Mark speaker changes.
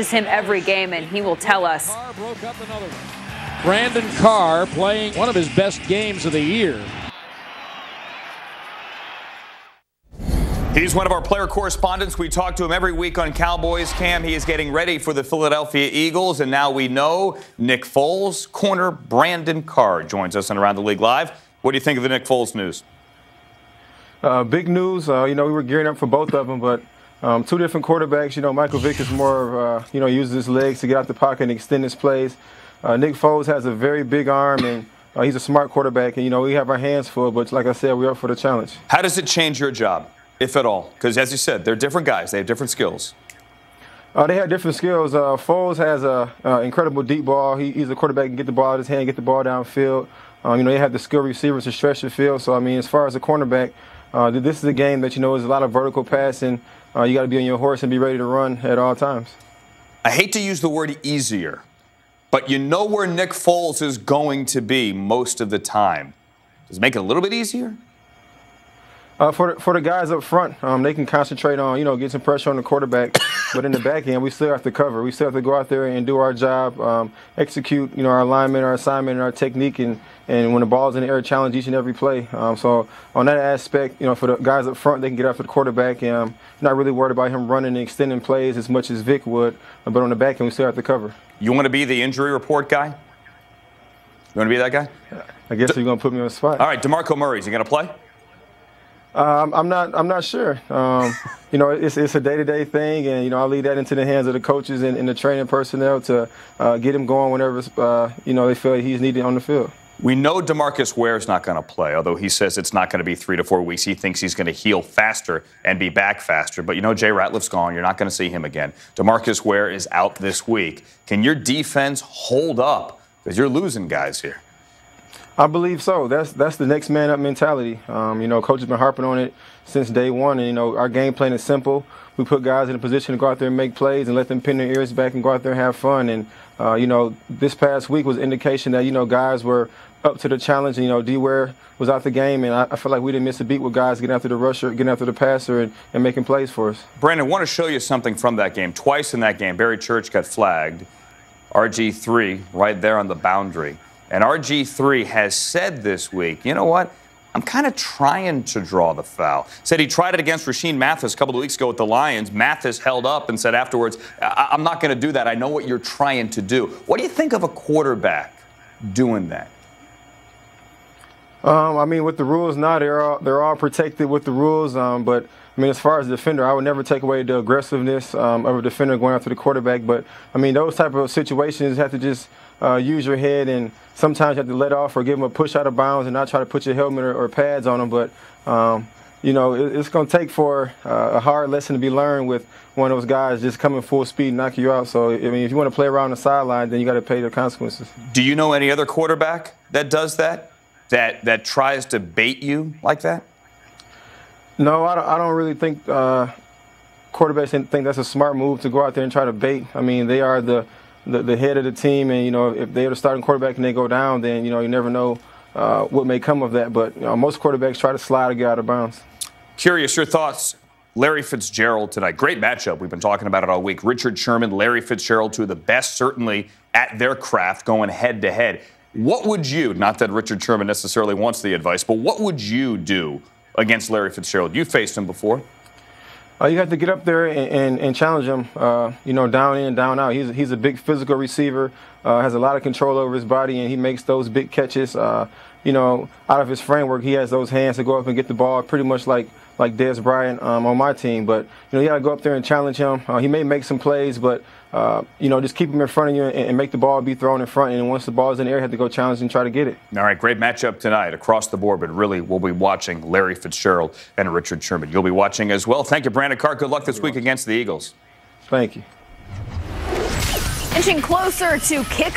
Speaker 1: him every game, and he will tell us.
Speaker 2: Carr broke up another one. Brandon Carr playing one of his best games of the year.
Speaker 3: He's one of our player correspondents. We talk to him every week on Cowboys Cam. He is getting ready for the Philadelphia Eagles, and now we know Nick Foles, corner Brandon Carr joins us on Around the League Live. What do you think of the Nick Foles news?
Speaker 4: Big news. We were gearing up for both of them, but two different quarterbacks. Michael Vick is more of, uses his legs to get out the pocket and extend his plays. Nick Foles has a very big arm, and he's a smart quarterback. And, we have our hands full, but like I said, we're up for the challenge.
Speaker 3: How does it change your job, if at all? Because, as you said, they're different guys. They have different skills.
Speaker 4: They have different skills. Foles has an incredible deep ball. He's a quarterback who can get the ball out of his hand, get the ball downfield. They have the skill receivers to stretch the field. So, as far as a cornerback, this is a game that, is a lot of vertical passing. You got to be on your horse and be ready to run at all times.
Speaker 3: I hate to use the word easier, but you know where Nick Foles is going to be most of the time. Does it make it a little bit easier?
Speaker 4: For the guys up front, they can concentrate on, get some pressure on the quarterback. But in the back end, we still have to cover. We still have to go out there and do our job, execute, our alignment, our assignment, and our technique. And when the ball's in the air, challenge each and every play. So on that aspect, for the guys up front, they can get after the quarterback. And not really worried about him running and extending plays as much as Vick would. But on the back end, we still have to cover.
Speaker 3: You want to be the injury report guy? You want to be that guy?
Speaker 4: I guess you're going to put me on the spot.
Speaker 3: All right, DeMarco Murray, is he going to play?
Speaker 4: I'm not sure. It's a day-to-day thing, and I'll leave that into the hands of the coaches and the training personnel to get him going whenever they feel he's needed on the field.
Speaker 3: We know DeMarcus Ware is not going to play, although he says it's not going to be 3 to 4 weeks. He thinks he's going to heal faster and be back faster. But Jay Ratliff's gone. You're not going to see him again. DeMarcus Ware is out this week. Can your defense hold up? Because you're losing guys here.
Speaker 4: I believe so. That's the next man up mentality. Coach has been harping on it since day one, and our game plan is simple. We put guys in a position to go out there and make plays and let them pin their ears back and go out there and have fun. And this past week was an indication that guys were up to the challenge. And D-Ware was out the game, and I feel like we didn't miss a beat with guys getting after the rusher, getting after the passer, and making plays for us.
Speaker 3: Brandon, I want to show you something from that game. Twice in that game, Barry Church got flagged. RG3 right there on the boundary. And RG3 has said this week, you know what? I'm kind of trying to draw the foul. Said he tried it against Rashean Mathis a couple of weeks ago with the Lions. Mathis held up and said afterwards, I'm not going to do that. I know what you're trying to do. What do you think of a quarterback doing that?
Speaker 4: With the rules now, they're all protected with the rules. But as far as a defender, I would never take away the aggressiveness of a defender going after the quarterback. But those type of situations have to just use your head, and sometimes you have to let off or give them a push out of bounds and not try to put your helmet or pads on them. But it's going to take for a hard lesson to be learned with one of those guys just coming full speed and knock you out. So if you want to play around the sideline, then you got to pay the consequences.
Speaker 3: Do you know any other quarterback that does that? That tries to bait you like that?
Speaker 4: No, I don't really think quarterbacks think that's a smart move to go out there and try to bait. They are the head of the team, and if they're the starting quarterback and they go down, then you never know what may come of that. But most quarterbacks try to slide or get out of bounds.
Speaker 3: Curious, your thoughts. Larry Fitzgerald tonight. Great matchup. We've been talking about it all week. Richard Sherman, Larry Fitzgerald, two of the best certainly at their craft going head to head. What would you, not that Richard Sherman necessarily wants the advice, but what would you do against Larry Fitzgerald? You faced him before.
Speaker 4: You have to get up there and challenge him, down in, down out. He's a big physical receiver, has a lot of control over his body, and he makes those big catches. Out of his framework, he has those hands to go up and get the ball pretty much like Dez Bryant on my team. But, you got to go up there and challenge him. He may make some plays, but, just keep him in front of you and make the ball be thrown in front. And once the ball's in the air, you have to go challenge and try to get it.
Speaker 3: All right, great matchup tonight across the board. But really, we'll be watching Larry Fitzgerald and Richard Sherman. You'll be watching as well. Thank you, Brandon Carr. Good luck this week against the Eagles.
Speaker 4: Thank you.
Speaker 1: Inching closer to kickoff.